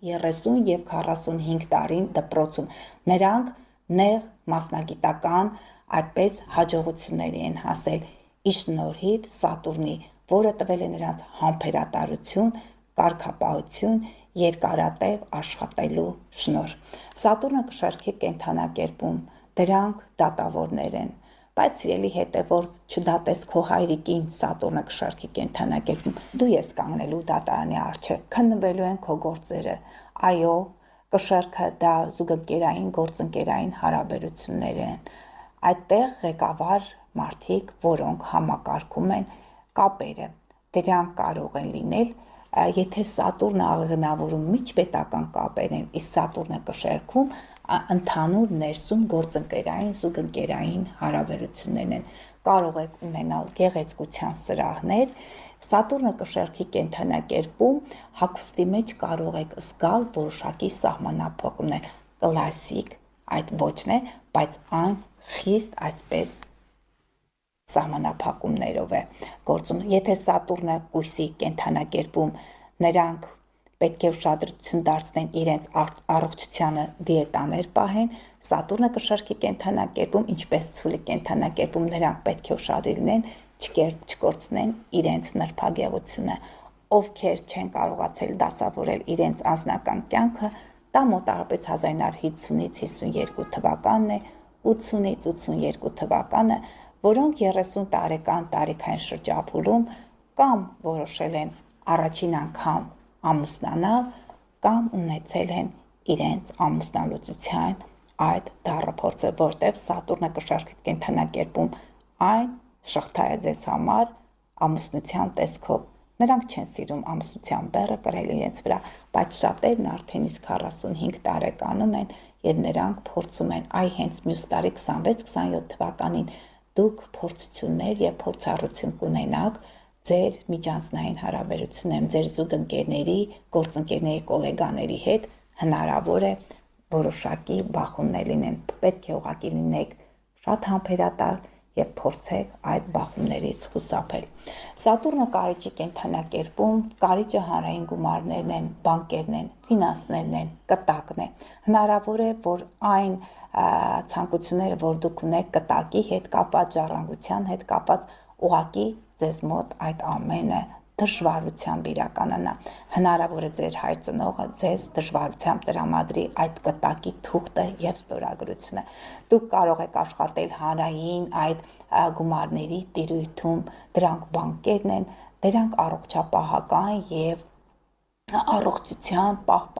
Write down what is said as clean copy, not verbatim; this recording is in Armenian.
30 և 45 տարին դպրոցում։ Նրանք նեղ մասնագիտական այդպես հաջողությունների են հասել ի շնորհիվ Սատուրնի, որը տվել է նրանց համբերատարություն, կարգապահություն, երկարատև աշխատելու շնորհ։ Սատուրնը կշարքի կենդանակերպում, դրանք դատավորներ են, բայց սիրելի հետևորդ, չդատես քո հայրիկին, Սատուրնը կշարքի կենդանակերպում, դու ես կանգնելու դատարանի առջև, քննվելու են քո գործերը։ Այո, կշարքը դա զուգընկերային, գործընկերային հարաբերություններ են։ Այդտեղ ղեկավար մարդիկ, որոնք համակարգում են կապերը, դրանք կարող են լինել, եթե Սատուրնը աղեղնավորում միջպետական կապեր են, իսկ Սատուրնը կշեռքում ընդհանուր ներսում գործընկերային, զուգընկերային հարաբերություններն են։ Կարող եք ունենալ գեղեցկության սրահներ, Սատուրնը կշեռքի կենդանակերպում հագուստի մեջ կարող եք զգալ որոշակի սահմանափակումներ, կլասիկ այդ ոճն է, բայց այն խիստ այսպես սահմանափակումներով է գործում։ Եթե Սատուրնը կույսի կենդանակերպում, նրանք պետք է ուշադրություն դարձնեն իրենց առողջությանը, դիետաներ պահեն, Սատուրնը կշարքի կենդանակերպում, ինչպես ցուլի կենդանակերպում, նրանք պետք է ուշադիր լինեն, չկորցնեն իրենց նրբագեղությունը։ Ովքեր չեն կարողացել դասավորել իրենց անձնական կյանքը, դա մոտավորապես 1950-ից 52 թվականն է, 80-ից 82 թվականը, որոնք 30 տարեկան տարիքային շրջափուլում կամ որոշել են առաջին անգամ ամուսնանալ, կամ ունեցել են իրենց ամուսնալուծության այդ դառը փորձը, որտեղ Սատուրնը կշարքի կենդանակերպում այն շղթա է ձեզ համար ամուսնության տեսքով։ Նրանք չեն սիրում ամուսնության բեռը կրել իրենց վրա, բայց շատերն արդեն իսկ 45 տարեկանում են և նրանք փորձում են, այ հենց մյուս տարի 26-27 թվականին դուք փորձություններ և փորձառություն կունենաք ձեր միջանձնային հարաբերություններում, ձեր զուգընկերների, գործընկերների, գոլեգաների հետ հնարավոր է որոշակի բախումներ լինեն։ Պետք է ուղղակի լինեք շատ համբերատար և փորձեք այդ բախումներից խուսափել։ Սատուրնը կարիճի կենդանակերպում, կարիճը հանրային գումարներն են, բանկերն են, ֆինանսներն են, կտակն է։ Հնարավոր է, որ այն ցանկությունները, որ դուք ունեք կտակի հետ կապված, ժառանգության հետ կապված, ուղղակի ձեզ մոտ այդ ամենը դժվարությամբ իրականանա։ Հնարավոր է ձեր հայր ծնողը ձեզ դժվարությամբ տրամադրի այդ կտակի թուղթը և ստորագրությունը։ Դուք կարող եք աշխատել հանրային այդ գումարների տիրույթում, դրանք բանկերն են, դրանք առողջապահական և առողջության